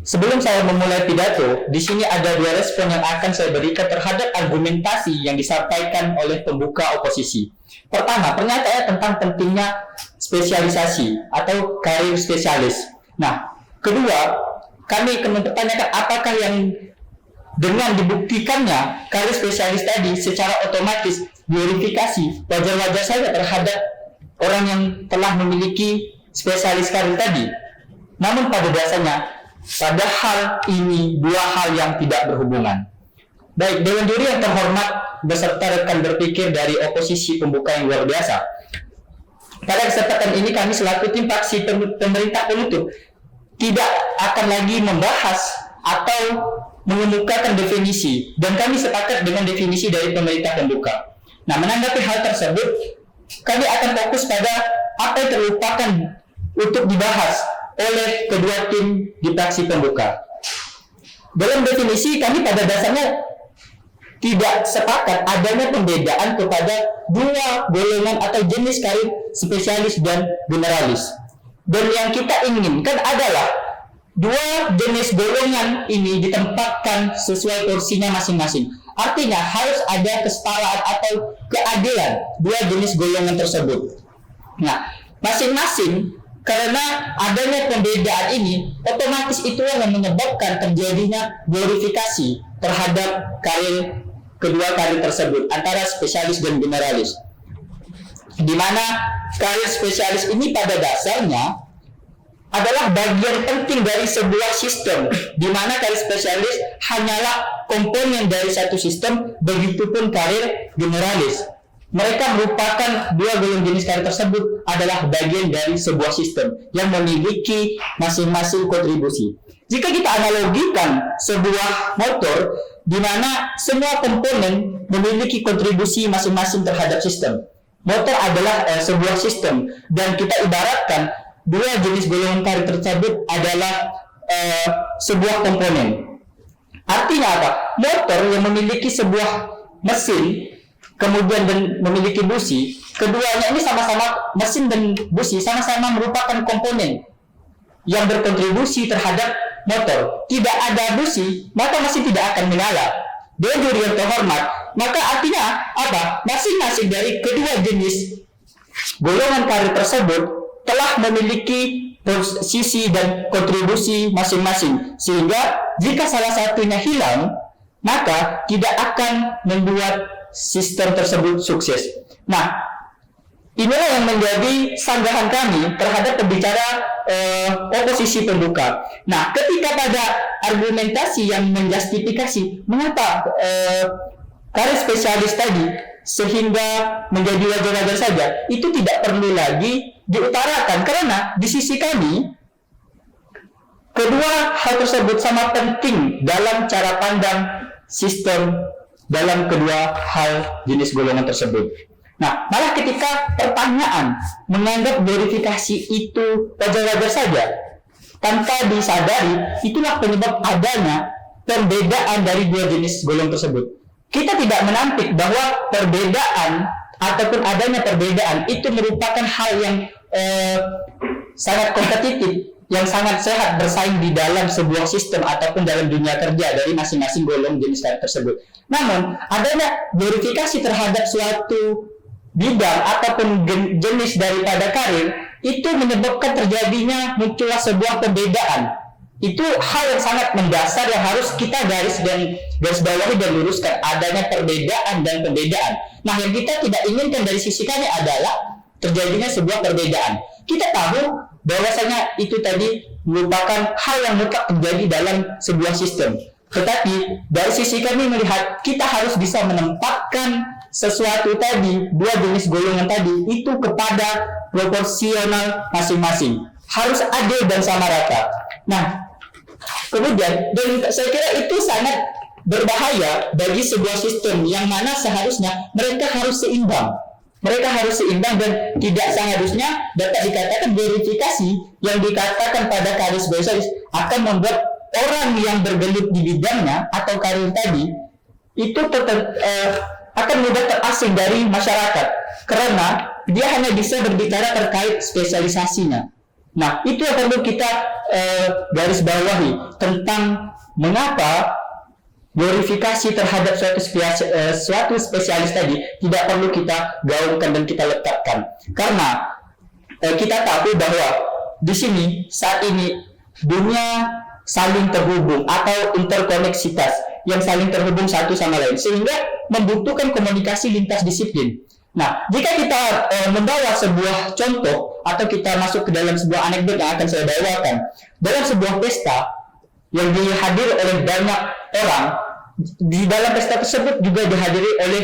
Sebelum saya memulai pidato, di sini ada dua respon yang akan saya berikan terhadap argumentasi yang disampaikan oleh pembuka oposisi. Pertama, pernyataannya tentang pentingnya spesialisasi atau karir spesialis. Nah, kedua, kami akan mempertanyakan apakah yang dengan dibuktikannya karir spesialis tadi secara otomatis glorifikasi wajar-wajar saja terhadap orang yang telah memiliki spesialis karir tadi. Namun pada dasarnya, padahal ini dua hal yang tidak berhubungan. Baik, Dewan Juri yang terhormat beserta rekan berpikir dari oposisi pembuka yang luar biasa. Pada kesempatan ini kami selaku tim fraksi pemerintah penutup tidak akan lagi membahas atau mengemukakan definisi, dan kami sepakat dengan definisi dari pemerintah pembuka. Nah, menanggapi hal tersebut, kami akan fokus pada apa yang terlupakan untuk dibahas oleh kedua tim di fraksi pembuka. Dalam definisi, kami pada dasarnya tidak sepakat adanya pembedaan kepada dua golongan atau jenis karir spesialis dan generalis. Dan yang kita inginkan adalah dua jenis golongan ini ditempatkan sesuai porsinya masing-masing. Artinya harus ada kesetaraan atau keadilan dua jenis golongan tersebut. Nah, masing-masing karena adanya pembedaan ini, otomatis itu yang menyebabkan terjadinya glorifikasi terhadap kedua karir tersebut antara spesialis dan generalis. Di mana karir spesialis ini pada dasarnya adalah bagian penting dari sebuah sistem, di mana karir spesialis hanyalah komponen dari satu sistem, begitupun karir generalis. Mereka merupakan dua golongan jenis karir tersebut adalah bagian dari sebuah sistem yang memiliki masing-masing kontribusi. Jika kita analogikan sebuah motor di mana semua komponen memiliki kontribusi masing-masing terhadap sistem. Motor adalah sebuah sistem, dan kita ibaratkan dua jenis golongan karir tersebut adalah sebuah komponen. Artinya apa? Motor yang memiliki sebuah mesin kemudian dan memiliki busi, keduanya ini sama-sama mesin dan busi sama-sama merupakan komponen yang berkontribusi terhadap motor. Tidak ada busi, maka mesin tidak akan menyala. Dewan Juri yang terhormat, maka artinya apa? Masing-masing dari kedua jenis golongan karir tersebut telah memiliki posisi dan kontribusi masing-masing, sehingga jika salah satunya hilang, maka tidak akan membuat sistem tersebut sukses. Nah, inilah yang menjadi sanggahan kami terhadap pembicara oposisi pembuka. Nah, ketika pada argumentasi yang menjustifikasi mengapa karir spesialis tadi sehingga menjadi wajar-wajar saja, itu tidak perlu lagi diutarakan, karena di sisi kami kedua hal tersebut sama penting dalam cara pandang sistem dalam kedua hal jenis golongan tersebut. Nah, malah ketika pertanyaan menganggap verifikasi itu wajar-wajar saja, tanpa disadari, itulah penyebab adanya perbedaan dari dua jenis golongan tersebut. Kita tidak menampik bahwa perbedaan ataupun adanya perbedaan itu merupakan hal yang sangat kompetitif, yang sangat sehat bersaing di dalam sebuah sistem ataupun dalam dunia kerja dari masing-masing golongan jenis karir tersebut. Namun, adanya verifikasi terhadap suatu bidang ataupun jenis daripada karir itu menyebabkan terjadinya muncullah sebuah perbedaan. Itu hal yang sangat mendasar yang harus kita garis bawahi dan luruskan, adanya perbedaan dan pembedaan. Nah, yang kita tidak inginkan dari sisi kami adalah terjadinya sebuah perbedaan. Kita tahu bahwasanya itu tadi merupakan hal yang mutlak terjadi dalam sebuah sistem. Tetapi dari sisi kami melihat kita harus bisa menempatkan sesuatu tadi, dua jenis golongan tadi itu kepada proporsional masing-masing. Harus adil dan sama rata. Nah, kemudian dan saya kira itu sangat berbahaya bagi sebuah sistem yang mana seharusnya mereka harus seimbang. Mereka harus seimbang dan tidak seharusnya dapat dikatakan verifikasi yang dikatakan pada karir spesialis akan membuat orang yang bergelut di bidangnya atau karir tadi itu akan mudah terasing dari masyarakat karena dia hanya bisa berbicara terkait spesialisasinya. Nah, itu yang perlu kita garis bawahi tentang mengapa glorifikasi terhadap suatu spesialis tadi tidak perlu kita gaungkan dan kita letakkan. Karena kita tahu bahwa di sini saat ini dunia saling terhubung atau interkoneksitas yang saling terhubung satu sama lain, sehingga membutuhkan komunikasi lintas disiplin. Nah, jika kita membawa sebuah contoh atau kita masuk ke dalam sebuah anekdot yang akan saya bawakan, dalam sebuah pesta yang dihadiri oleh banyak orang, di dalam pesta tersebut juga dihadiri oleh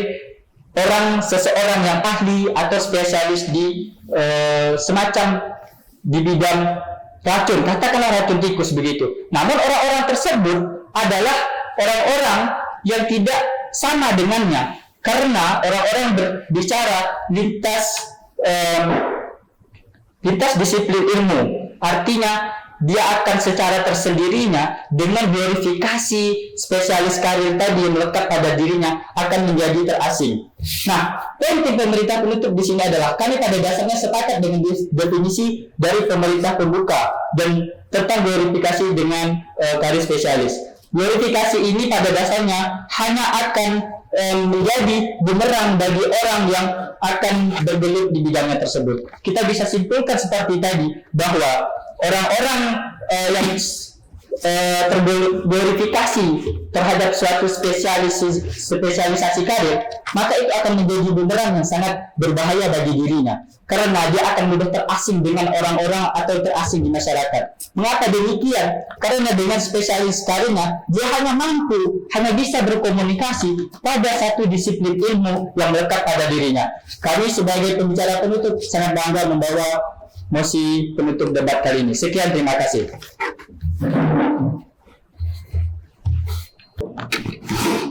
seseorang yang ahli atau spesialis di semacam di bidang racun, katakanlah racun tikus begitu. Namun orang-orang tersebut adalah orang-orang yang tidak sama dengannya, karena orang-orang berbicara lintas disiplin ilmu. Artinya dia akan secara tersendirinya dengan glorifikasi spesialis karir tadi yang melekat pada dirinya akan menjadi terasing. Nah, penting pemerintah penutup di sini adalah kami pada dasarnya sepakat dengan definisi dari pemerintah pembuka dan tentang glorifikasi dengan karir spesialis. Glorifikasi ini pada dasarnya hanya akan menjadi bumerang bagi orang yang akan bergelut di bidangnya tersebut. Kita bisa simpulkan seperti tadi bahwa orang-orang yang terglorifikasi terhadap suatu spesialisasi karir, maka itu akan menjadi bumerang yang sangat berbahaya bagi dirinya, karena dia akan mudah terasing dengan orang-orang atau terasing di masyarakat. Mengapa demikian? Karena dengan spesialis karirnya, dia hanya bisa berkomunikasi pada satu disiplin ilmu yang melekat pada dirinya. Kami sebagai pembicara penutup sangat bangga membawa mosi penutup debat kali ini. Sekian, terima kasih.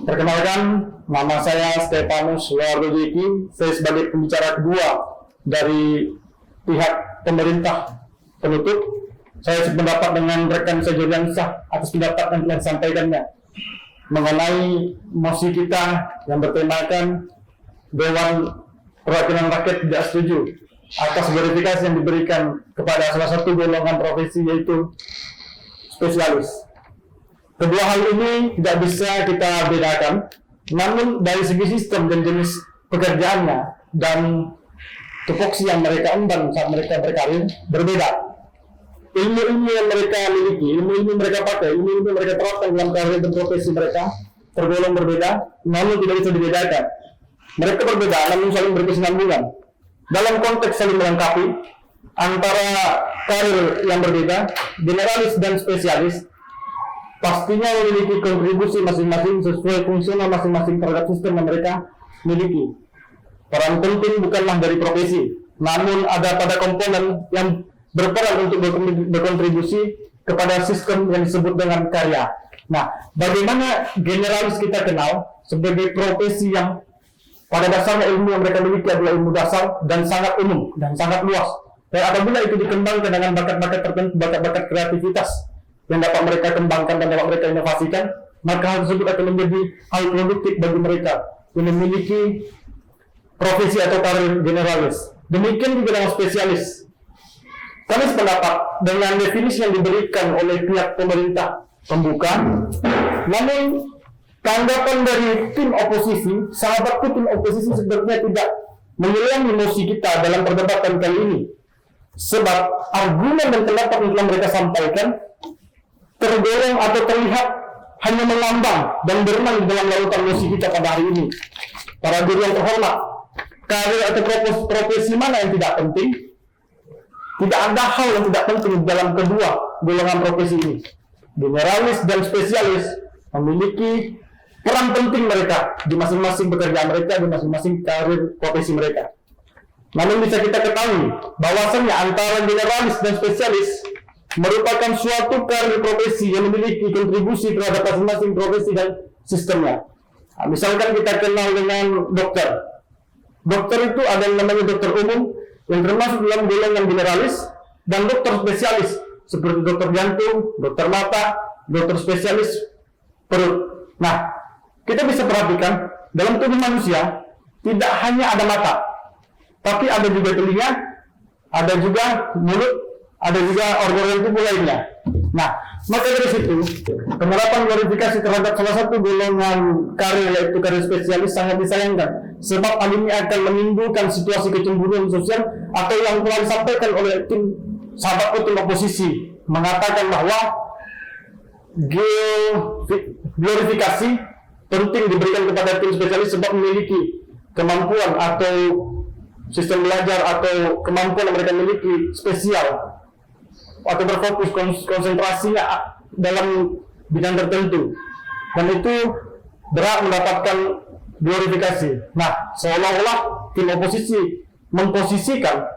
Perkenalkan, nama saya Stefanus Wardojeki. Saya sebagai pembicara kedua dari pihak pemerintah penutup. Saya sependapat dengan rekan saya Juliansyah atas pendapat yang telah disampaikannya mengenai mosi kita yang bertemakan Dewan Perwakilan Rakyat tidak setuju atas verifikasi yang diberikan kepada salah satu golongan profesi, yaitu spesialis. Kedua hal ini tidak bisa kita bedakan, namun dari segi sistem dan jenis pekerjaannya dan tupoksi yang mereka emban saat mereka berkarir berbeda. Ilmu-ilmu yang mereka miliki, ilmu-ilmu mereka pakai, ilmu-ilmu mereka terapkan dalam karir dan profesi mereka tergolong berbeda, namun tidak bisa dibedakan. Mereka berbeda, namun saling berkesinambungan. Dalam konteks saling melengkapi antara karir yang berbeda, generalis dan spesialis pastinya memiliki kontribusi masing-masing sesuai fungsional masing-masing terhadap sistem yang mereka miliki. Peran penting bukanlah dari profesi, namun ada pada komponen yang berperan untuk berkontribusi kepada sistem yang disebut dengan karya. Nah, bagaimana generalis kita kenal sebagai profesi yang pada dasarnya ilmu yang mereka miliki adalah ilmu dasar dan sangat umum dan sangat luas. Dan apabila itu dikembangkan dengan bakat-bakat tertentu, bakat-bakat kreativitas yang dapat mereka kembangkan dan dapat mereka inovasikan, maka hal tersebut akan menjadi hal produktif bagi mereka yang memiliki profesi atau karir generalis. Demikian juga dengan spesialis. Kami sependapat dengan definisi yang diberikan oleh pihak pemerintah pembuka, namun tanggapan dari tim oposisi, sahabatku tim oposisi sebenarnya tidak menyelengi mosi kita dalam perdebatan kali ini, sebab argumen dan pendapat yang telah mereka sampaikan tergolong atau terlihat hanya mengambang dan berenang di dalam lautan mosi kita pada hari ini. Para guru yang terhormat, karir atau profesi mana yang tidak penting? Tidak ada hal yang tidak penting dalam kedua golongan profesi ini. Generalis dan spesialis memiliki peran penting mereka di masing-masing pekerjaan mereka, di masing-masing karir profesi mereka. Namun bisa kita ketahui bahwasannya antara generalis dan spesialis merupakan suatu karir profesi yang memiliki kontribusi terhadap masing-masing profesi dan sistemnya. Nah, misalkan kita kenal dengan dokter. Dokter itu ada yang namanya dokter umum yang termasuk dalam golongan generalis dan dokter spesialis seperti dokter jantung, dokter mata, dokter spesialis perut. Nah, kita bisa perhatikan dalam tubuh manusia tidak hanya ada mata, tapi ada juga telinga, ada juga mulut, ada juga organ tubuh lainnya. Nah, maka dari situ penerapan glorifikasi terhadap salah satu golongan karir yaitu karir spesialis sangat disayangkan, sebab hal ini akan menimbulkan situasi kecemburuan sosial atau yang telah disampaikan oleh tim sahabat tim oposisi mengatakan bahwa glorifikasi penting diberikan kepada tim spesialis sebab memiliki kemampuan atau sistem belajar atau kemampuan yang mereka miliki spesial atau berfokus konsentrasinya dalam bidang tertentu, dan itu berhak mendapatkan glorifikasi. Nah, seolah-olah tim oposisi memposisikan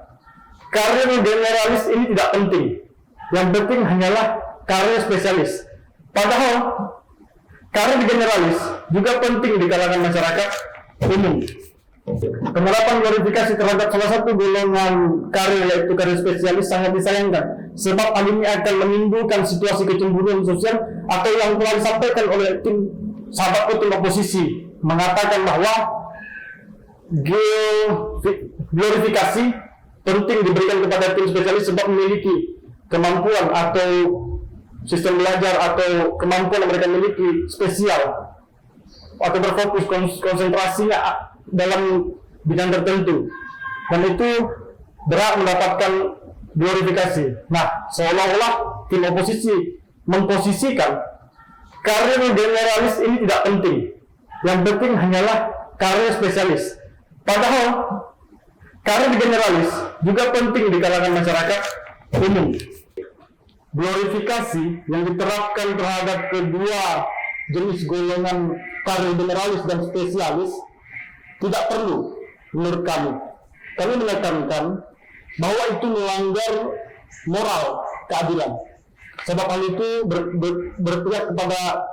karir generalis ini tidak penting, yang penting hanyalah karir spesialis. Padahal karir generalis juga penting di kalangan masyarakat umum. Penerapan glorifikasi terhadap salah satu golongan karir yaitu karir spesialis sangat disayangkan, sebab hal ini akan menimbulkan situasi kecemburuan sosial atau yang telah disampaikan oleh tim sahabat tim oposisi mengatakan bahwa glorifikasi penting diberikan kepada tim spesialis sebab memiliki kemampuan atau sistem belajar atau kemampuan yang mereka miliki spesial atau berfokus konsentrasinya dalam bidang tertentu, dan itu berhak mendapatkan glorifikasi. Nah, seolah-olah tim oposisi memposisikan karir generalis ini tidak penting, yang penting hanyalah karir spesialis. Padahal karir generalis juga penting di kalangan masyarakat umum. Glorifikasi yang diterapkan terhadap kedua jenis golongan karir generalis dan spesialis tidak perlu menurut kami. Kami menekankan bahwa itu melanggar moral keadilan, sebab hal itu berpihak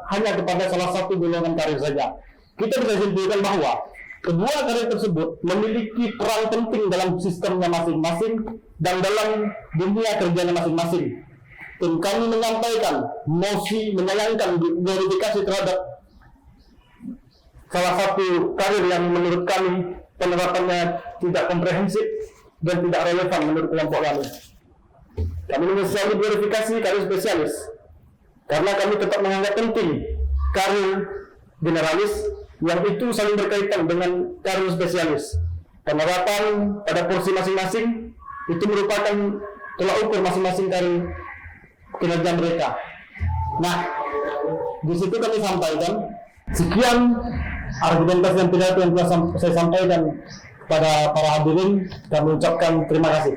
hanya kepada salah satu golongan karir saja. Kita bisa simpulkan bahwa kedua karir tersebut memiliki peran penting dalam sistemnya masing-masing dan dalam dunia kerjanya masing-masing. Tim kami menyampaikan mosi menyayangkan glorifikasi terhadap salah satu karir yang menurut kami penerapannya tidak komprehensif dan tidak relevan menurut kelompok kami. Kami menyesali glorifikasi karir spesialis karena kami tetap menganggap penting karir generalis yang itu saling berkaitan dengan karir spesialis. Penerapan pada porsi masing-masing itu merupakan tolak ukur masing-masing karir kinerja mereka. Nah, di situ kami sampaikan sekian argumentasi dan pidato yang telah saya sampaikan kepada para hadirin. Kami ucapkan terima kasih.